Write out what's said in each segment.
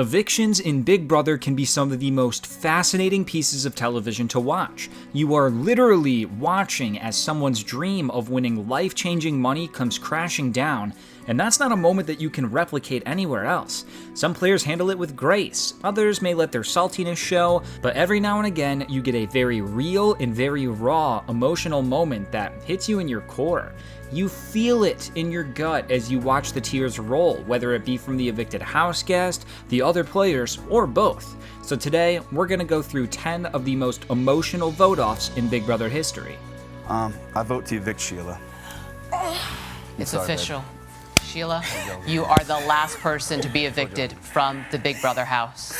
Evictions in Big Brother can be some of the most fascinating pieces of television to watch. You are literally watching as someone's dream of winning life-changing money comes crashing down, and that's not a moment that you can replicate anywhere else. Some players handle it with grace, others may let their saltiness show, but every now and again you get a very real and very raw emotional moment that hits you in your core. You feel it in your gut as you watch the tears roll, whether it be from the evicted house guest, the other players, or both. So today, we're gonna go through 10 of the most emotional vote-offs in Big Brother history. I vote to evict Sheila. It's official. Sheila, you are the last person to be evicted from the Big Brother house.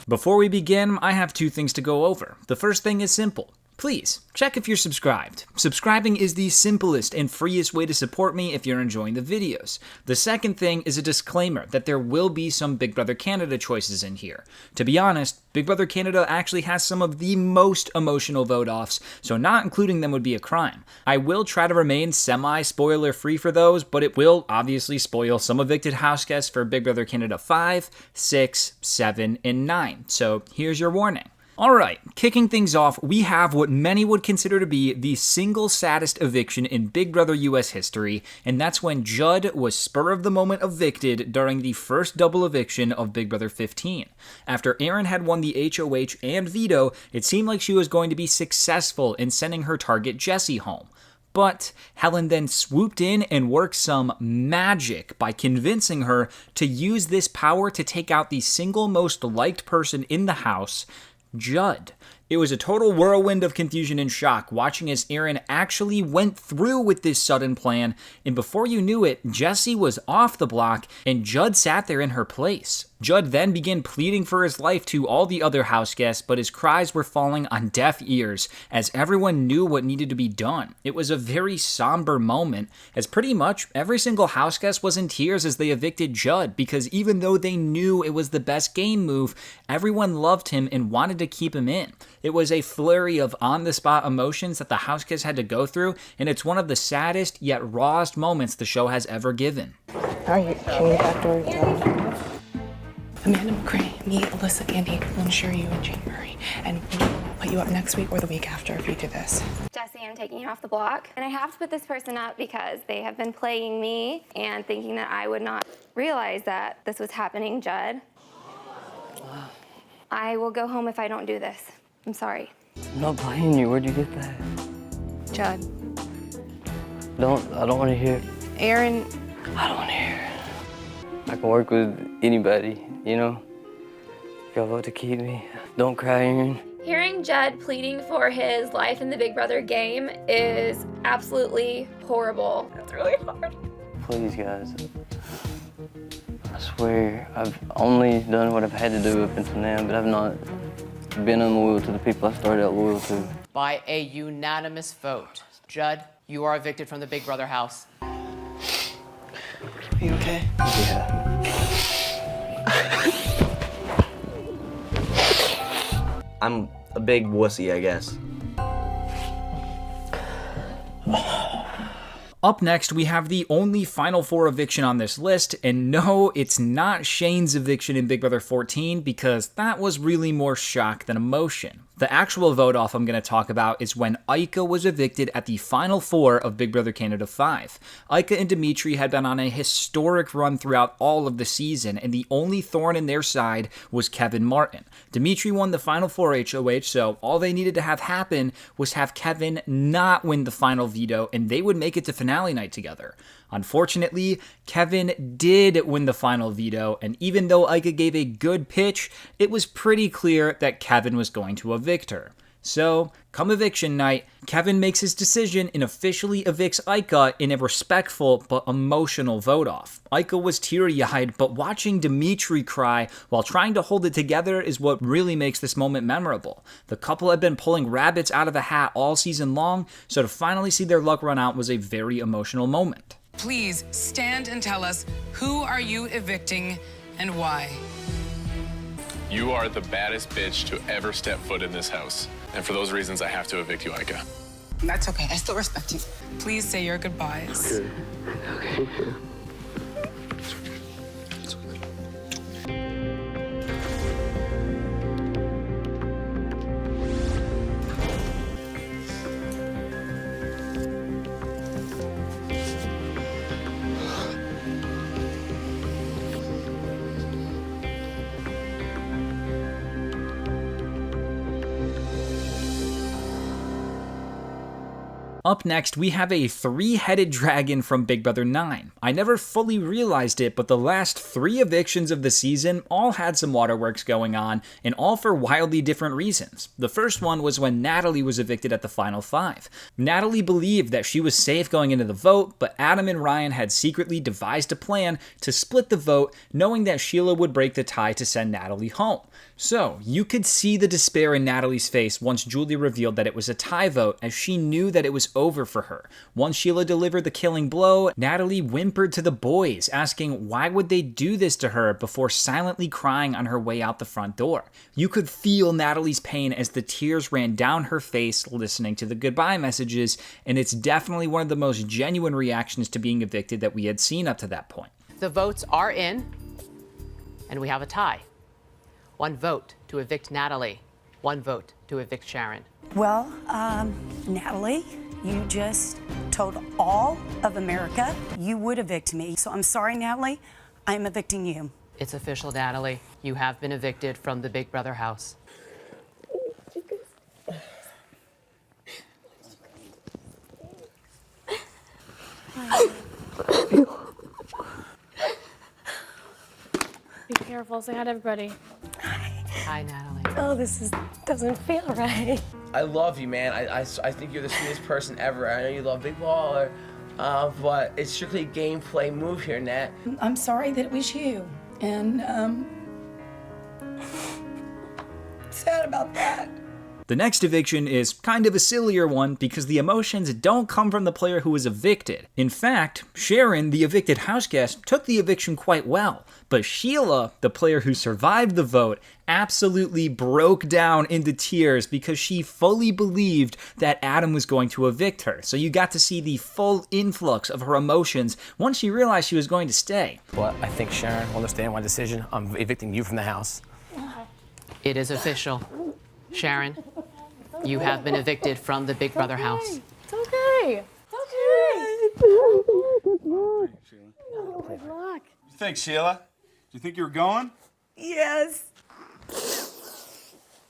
Before we begin, I have two things to go over. The first thing is simple. Please, check if you're subscribed. Subscribing is the simplest and freest way to support me if you're enjoying the videos. The second thing is a disclaimer that there will be some Big Brother Canada choices in here. To be honest, Big Brother Canada actually has some of the most emotional vote-offs, so not including them would be a crime. I will try to remain semi-spoiler free for those, but it will obviously spoil some evicted house guests for Big Brother Canada 5, 6, 7, and 9. So here's your warning. Alright, kicking things off, we have what many would consider to be the single saddest eviction in Big Brother US history, and that's when Judd was spur-of-the-moment evicted during the first double eviction of Big Brother 15. After Aaron had won the HOH and veto, it seemed like she was going to be successful in sending her target Jessie home. But Helen then swooped in and worked some magic by convincing her to use this power to take out the single most liked person in the house, Judd. It was a total whirlwind of confusion and shock watching as Aaron actually went through with this sudden plan, and before you knew it, Jessie was off the block and Judd sat there in her place. Judd then began pleading for his life to all the other house guests, but his cries were falling on deaf ears as everyone knew what needed to be done. It was a very somber moment, as pretty much every single house guest was in tears as they evicted Judd, because even though they knew it was the best game move, everyone loved him and wanted to keep him in. It was a flurry of on-the-spot emotions that the house guests had to go through, and it's one of the saddest yet rawest moments the show has ever given. How are you? Can we after Amanda McCray, me, Alyssa, Andy, will insure you in January, and we'll put you up next week or the week after if you do this. Jessie, I'm taking you off the block, and I have to put this person up because they have been playing me and thinking that I would not realize that this was happening, Judd. I will go home if I don't do this. I'm sorry. I'm not blaming you. Where'd you get that? Judd. I don't want to hear it. Aaron. I don't want to hear it. I can work with anybody, you know? If y'all vote to keep me, don't cry, Aaron. Hearing Judd pleading for his life in the Big Brother game is absolutely horrible. That's really hard. Please, guys. I swear, I've only done what I've had to do up until now, but I've not been unloyal to the people I started out loyal to. By a unanimous vote, Judd, you are evicted from the Big Brother house. Are you okay? Yeah. I'm a big wussy, I guess. Up next, we have the only Final Four eviction on this list, and no, it's not Shane's eviction in Big Brother 14, because that was really more shock than emotion. The actual vote-off I'm going to talk about is when Ika was evicted at the Final Four of Big Brother Canada 5. Ika and Dimitri had been on a historic run throughout all of the season, and the only thorn in their side was Kevin Martin. Dimitri won the Final Four HOH, so all they needed to have happen was have Kevin not win the final veto, and they would make it to finale night together. Unfortunately, Kevin did win the final veto, and even though Ika gave a good pitch, it was pretty clear that Kevin was going to evict her. So, come eviction night, Kevin makes his decision and officially evicts Ika in a respectful but emotional vote-off. Ika was teary-eyed, but watching Dimitri cry while trying to hold it together is what really makes this moment memorable. The couple had been pulling rabbits out of a hat all season long, so to finally see their luck run out was a very emotional moment. Please stand and tell us, who are you evicting and why? You are the baddest bitch to ever step foot in this house. And for those reasons, I have to evict you, Ika. That's okay. I still respect you. Please say your goodbyes. Okay. Up next, we have a 3-headed dragon from Big Brother 9. I never fully realized it, but the last 3 evictions of the season all had some waterworks going on, and all for wildly different reasons. The first one was when Natalie was evicted at the final 5. Natalie believed that she was safe going into the vote, but Adam and Ryan had secretly devised a plan to split the vote, knowing that Sheila would break the tie to send Natalie home. So, you could see the despair in Natalie's face once Julia revealed that it was a tie vote, as she knew that it was over for her. Once Sheila delivered the killing blow, Natalie whimpered to the boys, asking why would they do this to her before silently crying on her way out the front door. You could feel Natalie's pain as the tears ran down her face listening to the goodbye messages, and it's definitely one of the most genuine reactions to being evicted that we had seen up to that point. The votes are in, and we have a tie. 1 vote to evict Natalie, 1 vote to evict Sharon. Well, Natalie, you just told all of America you would evict me. So I'm sorry, Natalie, I'm evicting you. It's official, Natalie. You have been evicted from the Big Brother house. Be careful. Say hi to everybody. Hi, Natalie. Oh, doesn't feel right. I love you, man. I think you're the sweetest person ever. I know you love Big Baller, but it's strictly a gameplay move here, Nat. I'm sorry that it was you, and sad about that. The next eviction is kind of a sillier one because the emotions don't come from the player who was evicted. In fact, Sharon, the evicted houseguest, took the eviction quite well, but Sheila, the player who survived the vote, absolutely broke down into tears because she fully believed that Adam was going to evict her. So you got to see the full influx of her emotions once she realized she was going to stay. But I think Sharon will understand my decision. I'm evicting you from the house. It is official. Sharon, you have been evicted from the Big Brother house. It's okay. It's okay. Good luck. You think, Sheila? Do you think you were going? Yes.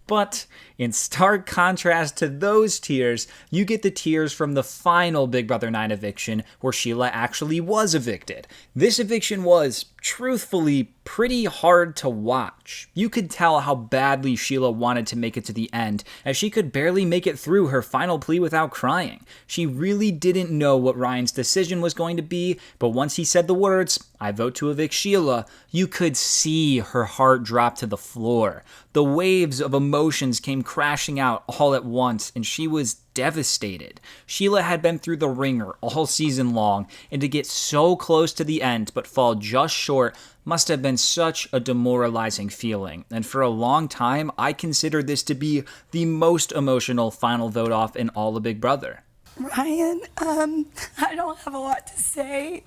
But in stark contrast to those tears, you get the tears from the final Big Brother 9 eviction where Sheila actually was evicted. This eviction was, truthfully, pretty hard to watch. You could tell how badly Sheila wanted to make it to the end, as she could barely make it through her final plea without crying. She really didn't know what Ryan's decision was going to be, but once he said the words, "I vote to evict Sheila," you could see her heart drop to the floor. The waves of emotions came crashing out all at once, and she was devastated. Sheila had been through the ringer all season long, and to get so close to the end but fall just short must have been such a demoralizing feeling. And for a long time, I considered this to be the most emotional final vote off in all of Big Brother. Ryan, I don't have a lot to say.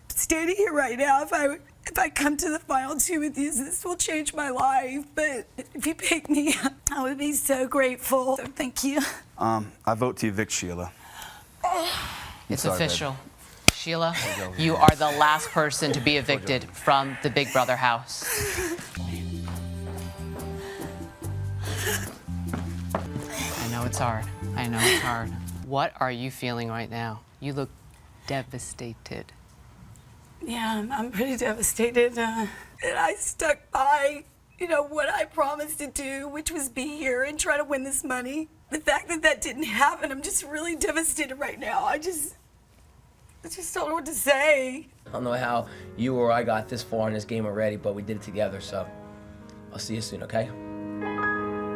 Standing here right now, if I come to the final 2 with you, this will change my life. But if you pick me, I would be so grateful. So thank you. I vote to evict Sheila. It's official. Sheila, you are the last person to be evicted from the Big Brother house. I know it's hard. I know it's hard. What are you feeling right now? You look devastated. Yeah, I'm pretty devastated. And I stuck by, what I promised to do, which was be here and try to win this money. The fact that that didn't happen, I'm just really devastated right now. I just don't know what to say. I don't know how you or I got this far in this game already, but we did it together, so I'll see you soon, okay?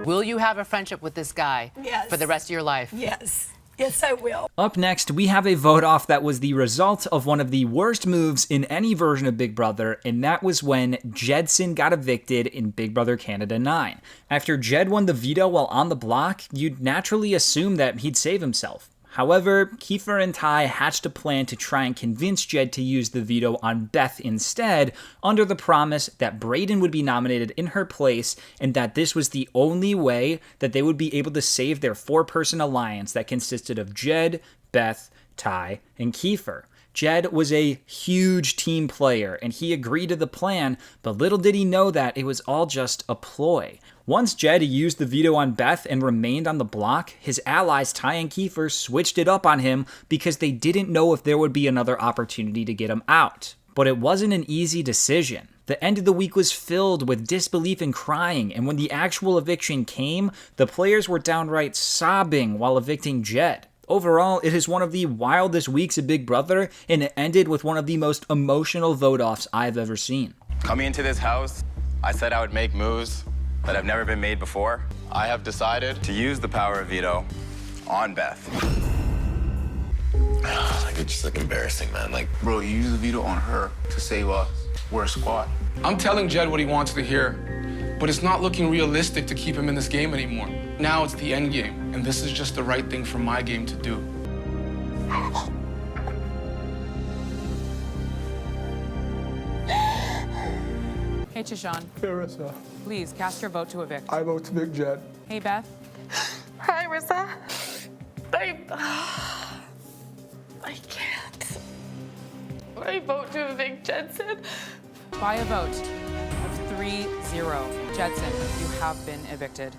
Will you have a friendship with this guy for the rest of your life? Yes. Yes, I will. Up next, we have a vote off that was the result of one of the worst moves in any version of Big Brother, and that was when Jedson got evicted in Big Brother Canada 9. After Jed won the veto while on the block, you'd naturally assume that he'd save himself. However, Kiefer and Ty hatched a plan to try and convince Jed to use the veto on Beth instead, under the promise that Brayden would be nominated in her place and that this was the only way that they would be able to save their 4-person alliance that consisted of Jed, Beth, Ty, and Kiefer. Jed was a huge team player, and he agreed to the plan, but little did he know that it was all just a ploy. Once Jed used the veto on Beth and remained on the block, his allies Ty and Kiefer switched it up on him because they didn't know if there would be another opportunity to get him out. But it wasn't an easy decision. The end of the week was filled with disbelief and crying, and when the actual eviction came, the players were downright sobbing while evicting Jed. Overall, it is one of the wildest weeks of Big Brother, and it ended with one of the most emotional vote-offs I've ever seen. Coming into this house, I said I would make moves that have never been made before. I have decided to use the power of veto on Beth. Like, it's just like embarrassing, man. Like, bro, you use the veto on her to save us. We're a squad. I'm telling Jed what he wants to hear, but it's not looking realistic to keep him in this game anymore. Now it's the end game, and this is just the right thing for my game to do. Hey, Chishan. Hey, Rissa. Please cast your vote to evict. I vote to evict Jed. Hey, Beth. Hi, Rissa. I can't. I vote to evict Jedson. By a vote of 3-0, Jedson, you have been evicted.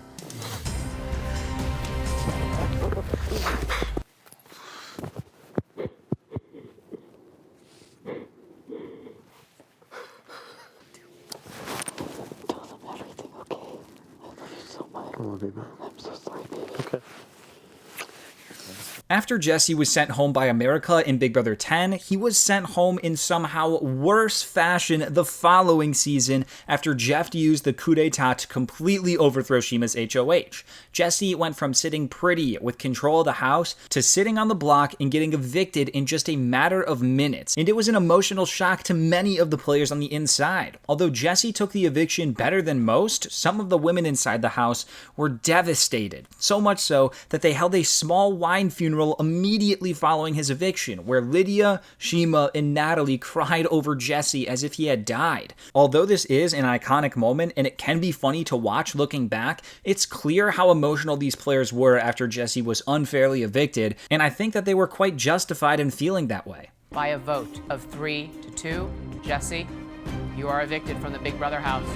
After Jessie was sent home by America in Big Brother 10, he was sent home in somehow worse fashion the following season after Jeff used the coup d'etat to completely overthrow Shima's HOH. Jessie went from sitting pretty with control of the house to sitting on the block and getting evicted in just a matter of minutes, and it was an emotional shock to many of the players on the inside. Although Jessie took the eviction better than most, some of the women inside the house were devastated, so much so that they held a small wine funeral immediately following his eviction, where Lydia, Shima, and Natalie cried over Jessie as if he had died. Although this is an iconic moment and it can be funny to watch looking back, it's clear how emotional these players were after Jessie was unfairly evicted, and I think that they were quite justified in feeling that way. By a vote of 3-2, Jessie, you are evicted from the Big Brother house.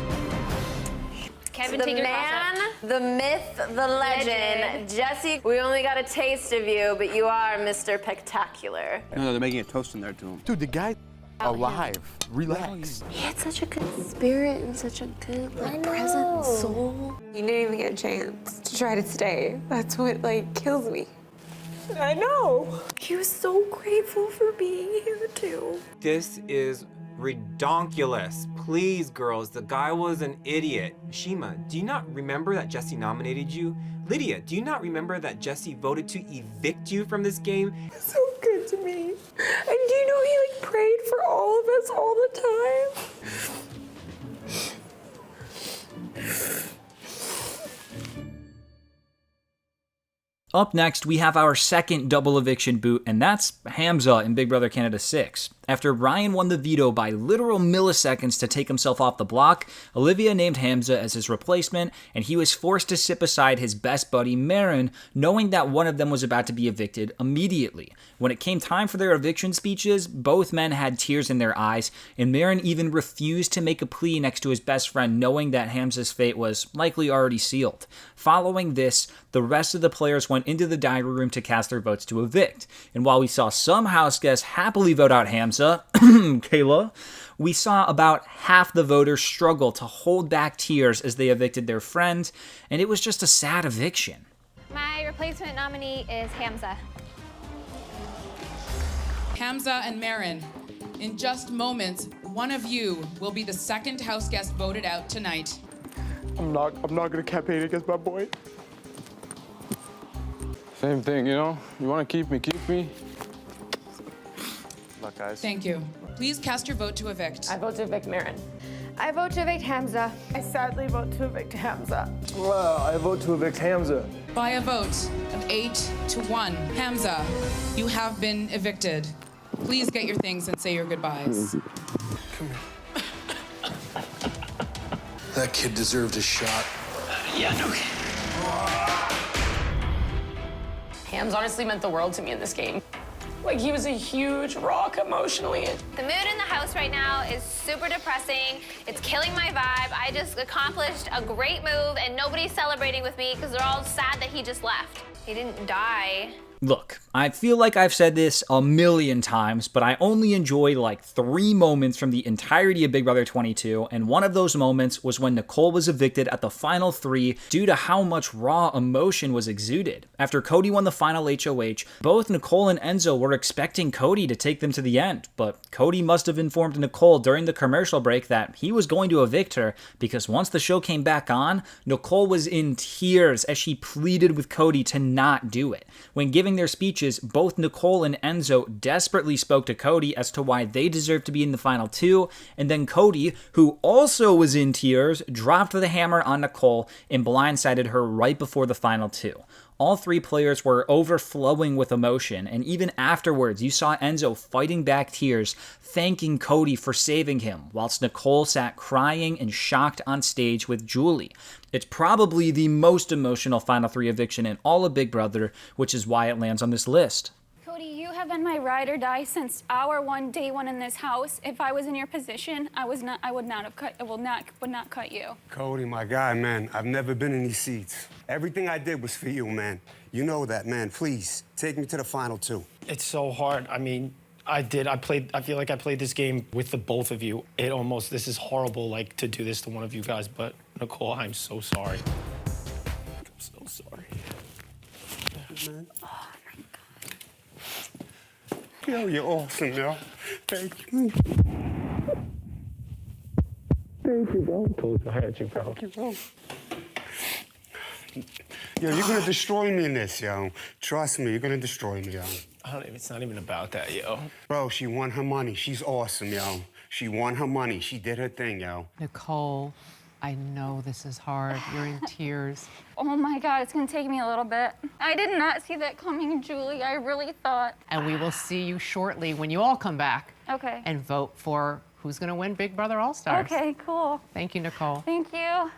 Kevin, the man, the myth, the legend, Jessie, we only got a taste of you, but you are Mr. Spectacular. No, they're making a toast in there to him. Dude, the guy alive. Relax. He had such a good spirit and such a good, present soul. You didn't even get a chance to try to stay. That's what, kills me. I know. He was so grateful for being here, too. This is redonkulous. Please, girls, the guy was an idiot. Shima, do you not remember that Jessie nominated you? Lydia, do you not remember that Jessie voted to evict you from this game? So good to me. And do you know he prayed for all of us all the time? Up next, we have our second double eviction boot, and that's Hamza in Big Brother Canada 6. After Ryan won the veto by literal milliseconds to take himself off the block, Olivia named Hamza as his replacement, and he was forced to sit beside his best buddy Marin, knowing that one of them was about to be evicted immediately. When it came time for their eviction speeches, both men had tears in their eyes, and Marin even refused to make a plea next to his best friend, knowing that Hamza's fate was likely already sealed. Following this, the rest of the players went into the diary room to cast their votes to evict, and while we saw some house guests happily vote out Hamza, Kayla, we saw about half the voters struggle to hold back tears as they evicted their friend, and it was just a sad eviction. My replacement nominee is Hamza. Hamza and Marin, in just moments, one of you will be the second house guest voted out tonight. I'm not gonna campaign against my boy. Same thing, you know? You wanna keep me, keep me. Luck, guys. Thank you. Please cast your vote to evict. I vote to evict Marin. I vote to evict Hamza. I sadly vote to evict Hamza. Well, I vote to evict Hamza. By a vote of 8-1, Hamza, you have been evicted. Please get your things and say your goodbyes. Come here. That kid deserved a shot. Yeah, no. Hamza honestly meant the world to me in this game. Like, he was a huge rock emotionally. The mood in the house right now is super depressing. It's killing my vibe. I just accomplished a great move and nobody's celebrating with me because they're all sad that he just left. He didn't die. Look, I feel like I've said this a million times, but I only enjoy like 3 moments from the entirety of Big Brother 22, and one of those moments was when Nicole was evicted at the final 3 due to how much raw emotion was exuded. After Cody won the final HOH, both Nicole and Enzo were expecting Cody to take them to the end, but Cody must have informed Nicole during the commercial break that he was going to evict her because once the show came back on, Nicole was in tears as she pleaded with Cody to not do it. When giving their speeches, both Nicole and Enzo desperately spoke to Cody as to why they deserved to be in the final 2, and then Cody, who also was in tears, dropped the hammer on Nicole and blindsided her right before the final 2. All 3 players were overflowing with emotion, and even afterwards, you saw Enzo fighting back tears, thanking Cody for saving him, whilst Nicole sat crying and shocked on stage with Julie. It's probably the most emotional Final 3 eviction in all of Big Brother, which is why it lands on this list. Cody, you have been my ride or die since hour 1, day 1 in this house. If I was in your position, I would not cut you. Cody, my guy, man, I've never been in these seats. Everything I did was for you, man. You know that, man. Please, take me to the final 2. It's so hard. I mean, I feel like I played this game with the both of you. This is horrible, like, to do this to one of you guys, but Nicole, I'm so sorry. I'm so sorry. Man. Yo, you're awesome, yo. Thank you. Thank you, bro. I had you, bro. Thank you, bro. Yo, you're gonna destroy me in this, yo. Trust me, you're gonna destroy me, yo. It's not even about that, yo. Bro, she won her money. She's awesome, yo. She won her money. She did her thing, yo. Nicole, I know this is hard. You're in tears. Oh my God, it's gonna take me a little bit. I did not see that coming, Julie. I really thought. And we will see you shortly when you all come back. Okay. And vote for who's gonna win Big Brother All-Stars. Okay, cool. Thank you, Nicole. Thank you.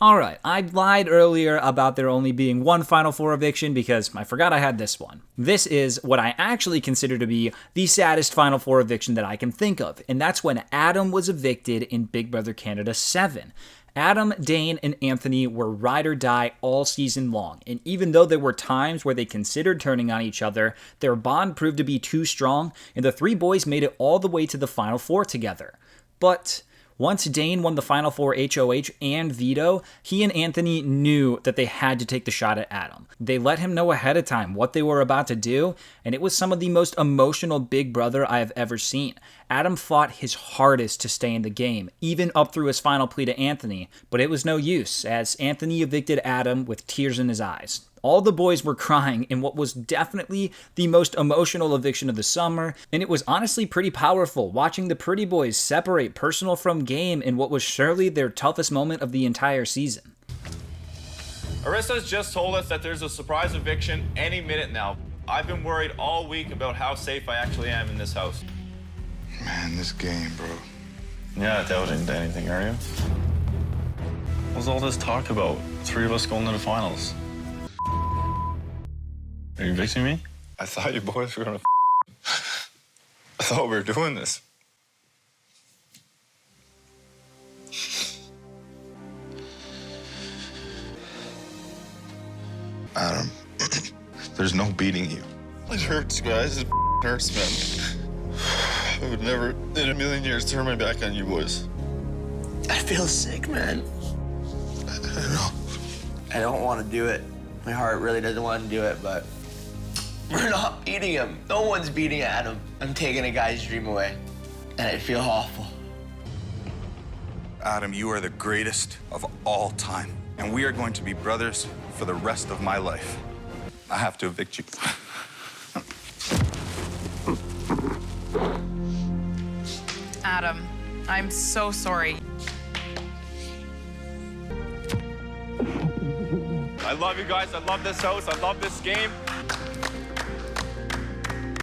Alright, I lied earlier about there only being one Final 4 eviction because I forgot I had this one. This is what I actually consider to be the saddest Final 4 eviction that I can think of, and that's when Adam was evicted in Big Brother Canada 7. Adam, Dane, and Anthony were ride or die all season long, and even though there were times where they considered turning on each other, their bond proved to be too strong, and the 3 boys made it all the way to the Final 4 together. But once Dane won the Final 4 HOH and veto, he and Anthony knew that they had to take the shot at Adam. They let him know ahead of time what they were about to do, and it was some of the most emotional Big Brother I have ever seen. Adam fought his hardest to stay in the game, even up through his final plea to Anthony, but it was no use, as Anthony evicted Adam with tears in his eyes. All the boys were crying in what was definitely the most emotional eviction of the summer, and it was honestly pretty powerful watching the pretty boys separate personal from game in what was surely their toughest moment of the entire season. Arissa's just told us that there's a surprise eviction any minute now. I've been worried all week about how safe I actually am in this house. Man, this game, bro. You're not doubting anything, are you? What's all this talk about? 3 of us going to the finals. Are you evicting me? I thought you boys were gonna I thought we were doing this. Adam, there's no beating you. It hurts, guys. It hurts, man. I would never in a million years turn my back on you boys. I feel sick, man. I know. I don't want to do it. My heart really doesn't want to do it, but we're not beating him. No one's beating Adam. I'm taking a guy's dream away, and I feel awful. Adam, you are the greatest of all time, and we are going to be brothers for the rest of my life. I have to evict you. Adam, I'm so sorry. I love you guys. I love this house. I love this game.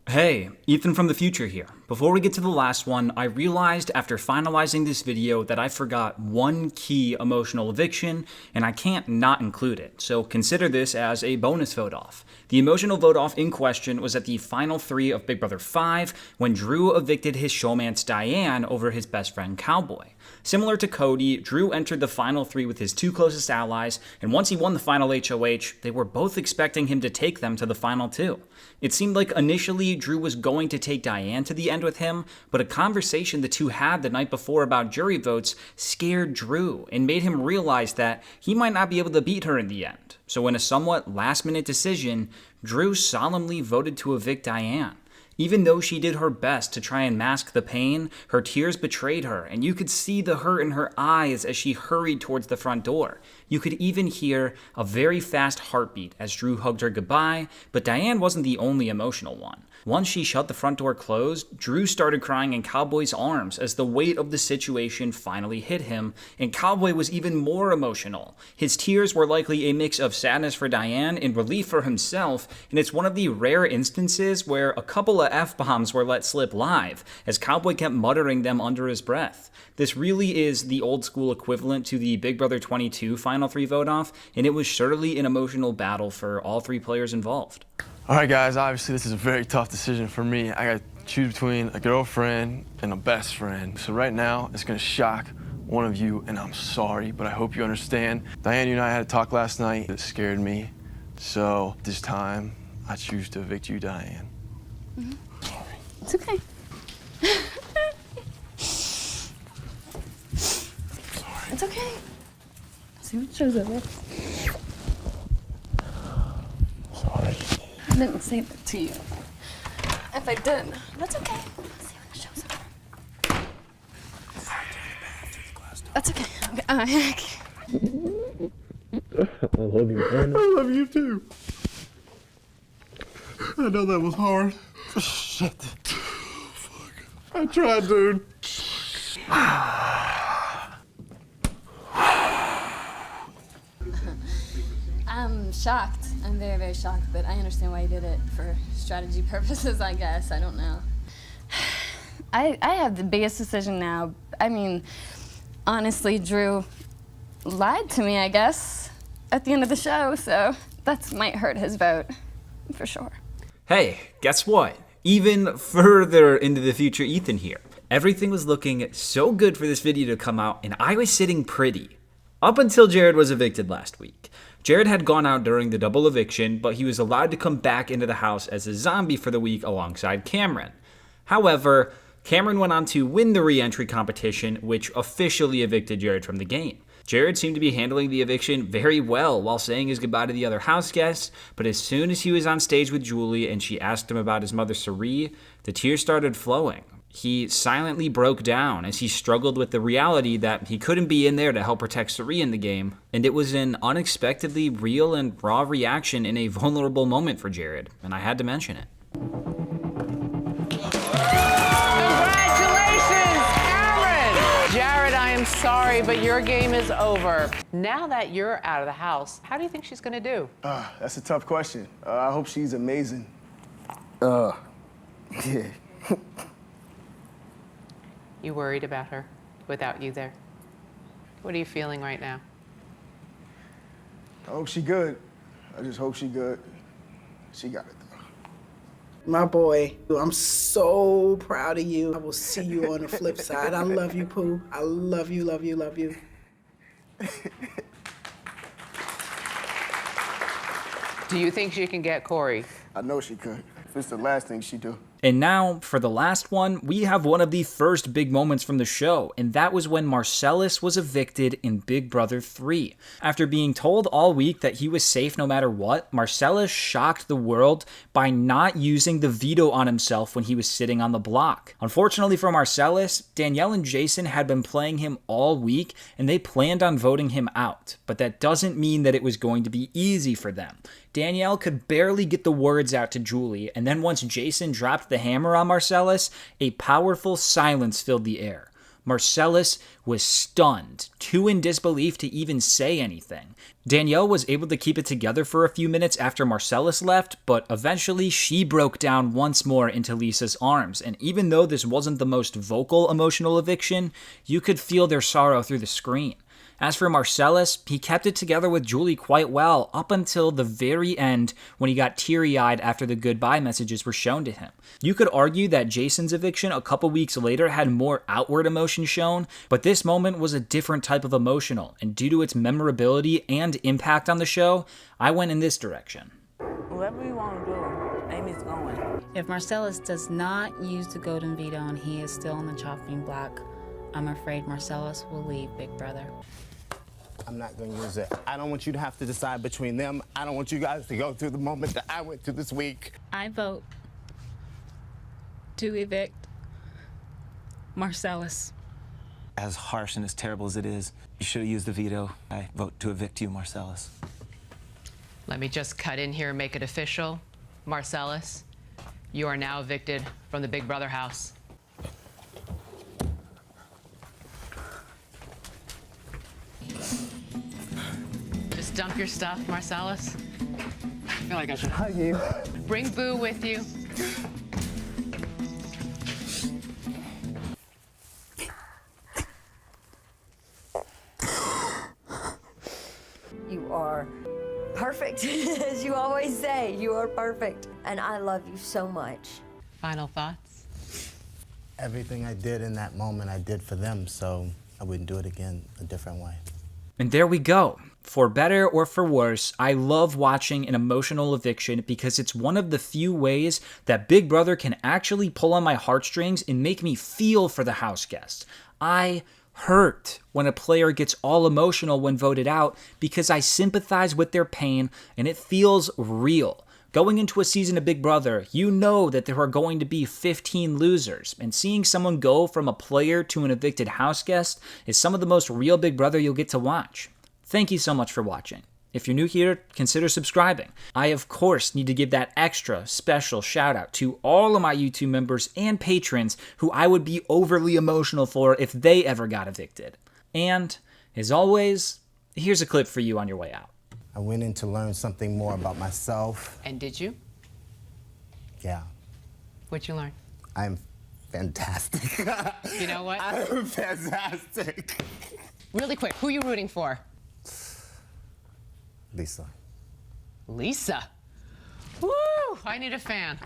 Hey, Ethan from the future here. Before we get to the last one, I realized after finalizing this video that I forgot one key emotional eviction, and I can't not include it, so consider this as a bonus vote-off. The emotional vote-off in question was at the final 3 of Big Brother 5, when Drew evicted his showmance Diane over his best friend Cowboy. Similar to Cody, Drew entered the final 3 with his 2 closest allies, and once he won the final HOH, they were both expecting him to take them to the final 2. It seemed like initially Drew was going to take Diane to the end with him, but a conversation the two had the night before about jury votes scared Drew and made him realize that he might not be able to beat her in the end. So in a somewhat last-minute decision, Drew solemnly voted to evict Diane. Even though she did her best to try and mask the pain, her tears betrayed her, and you could see the hurt in her eyes as she hurried towards the front door. You could even hear a very fast heartbeat as Drew hugged her goodbye, but Diane wasn't the only emotional one. Once she shut the front door closed, Drew started crying in Cowboy's arms as the weight of the situation finally hit him, and Cowboy was even more emotional. His tears were likely a mix of sadness for Diane and relief for himself, and it's one of the rare instances where a couple of F-bombs were let slip live, as Cowboy kept muttering them under his breath. This really is the old school equivalent to the Big Brother 22 Final 3 vote-off, and it was surely an emotional battle for all 3 players involved. All right, guys, obviously this is a very tough decision for me. I gotta choose between a girlfriend and a best friend. So right now, it's gonna shock one of you, and I'm sorry, but I hope you understand. Diane, you and I had a talk last night that scared me. So this time, I choose to evict you, Diane. Mm-hmm. It's okay. Sorry. It's okay. See what shows over. Sorry. I didn't say that to you. If I did, that's okay. See when it shows over. That's okay. Okay. I love you, man. I love you too. I know that was hard. Shit. Fuck. I tried, dude. I'm shocked. I'm very, very shocked, but I understand why you did it for strategy purposes, I guess. I don't know. I have the biggest decision now. I mean, honestly, Drew lied to me, I guess, at the end of the show, so that might hurt his vote, for sure. Hey, guess what? Even further into the future Ethan here. Everything was looking so good for this video to come out, and I was sitting pretty. Up until Jared was evicted last week. Jared had gone out during the double eviction, but he was allowed to come back into the house as a zombie for the week alongside Cameron. However, Cameron went on to win the re-entry competition, which officially evicted Jared from the game. Jared seemed to be handling the eviction very well while saying his goodbye to the other house guests, but as soon as he was on stage with Julie and she asked him about his mother Cerie, the tears started flowing. He silently broke down as he struggled with the reality that he couldn't be in there to help protect Cerie in the game, and it was an unexpectedly real and raw reaction in a vulnerable moment for Jared, and I had to mention it. Jared, I am sorry, but your game is over. Now that you're out of the house, how do you think she's gonna do? That's a tough question. I hope she's amazing. Yeah. You worried about her without you there? What are you feeling right now? I hope she good. I just hope she good. She got it though. My boy, I'm so proud of you. I will see you on the flip side. I love you, Pooh. I love you, love you, love you. Do you think she can get Corey? I know she could. If it's the last thing she do. And now, for the last one, we have one of the first big moments from the show, and that was when Marcellas was evicted in Big Brother 3. After being told all week that he was safe no matter what, Marcellas shocked the world by not using the veto on himself when he was sitting on the block. Unfortunately for Marcellas, Danielle and Jason had been playing him all week, and they planned on voting him out, but that doesn't mean that it was going to be easy for them. Danielle could barely get the words out to Julie, and then once Jason dropped the hammer on Marcellas, a powerful silence filled the air. Marcellas was stunned, too in disbelief to even say anything. Danielle was able to keep it together for a few minutes after Marcellas left, but eventually she broke down once more into Lisa's arms, and even though this wasn't the most vocal emotional eviction, you could feel their sorrow through the screen. As for Marcellas, he kept it together with Julie quite well up until the very end when he got teary-eyed after the goodbye messages were shown to him. You could argue that Jason's eviction a couple weeks later had more outward emotion shown, but this moment was a different type of emotional, and due to its memorability and impact on the show, I went in this direction. Whatever you want to do, Amy's going. If Marcellas does not use the golden veto and he is still on the chopping block, I'm afraid Marcellas will leave Big Brother. I'm not going to use it. I don't want you to have to decide between them. I don't want you guys to go through the moment that I went through this week. I vote to evict Marcellas. As harsh and as terrible as it is, you should have used the veto. I vote to evict you, Marcellas. Let me just cut in here and make it official. Marcellas, you are now evicted from the Big Brother house. Just dump your stuff, Marcellas. I feel like I should hug you. Bring Boo with you. You are perfect, as you always say. You are perfect. And I love you so much. Final thoughts? Everything I did in that moment, I did for them, so I wouldn't do it again a different way. And there we go. For better or for worse, I love watching an emotional eviction because it's one of the few ways that Big Brother can actually pull on my heartstrings and make me feel for the house guest. I hurt when a player gets all emotional when voted out because I sympathize with their pain and it feels real. Going into a season of Big Brother, you know that there are going to be 15 losers, and seeing someone go from a player to an evicted house guest is some of the most real Big Brother you'll get to watch. Thank you so much for watching. If you're new here, consider subscribing. I, of course, need to give that extra special shout out to all of my YouTube members and patrons who I would be overly emotional for if they ever got evicted. And, as always, here's a clip for you on your way out. I went in to learn something more about myself. And did you? Yeah. What'd you learn? I'm fantastic. You know what? I'm fantastic. Really quick, who are you rooting for? Lisa. Lisa? Woo! I need a fan.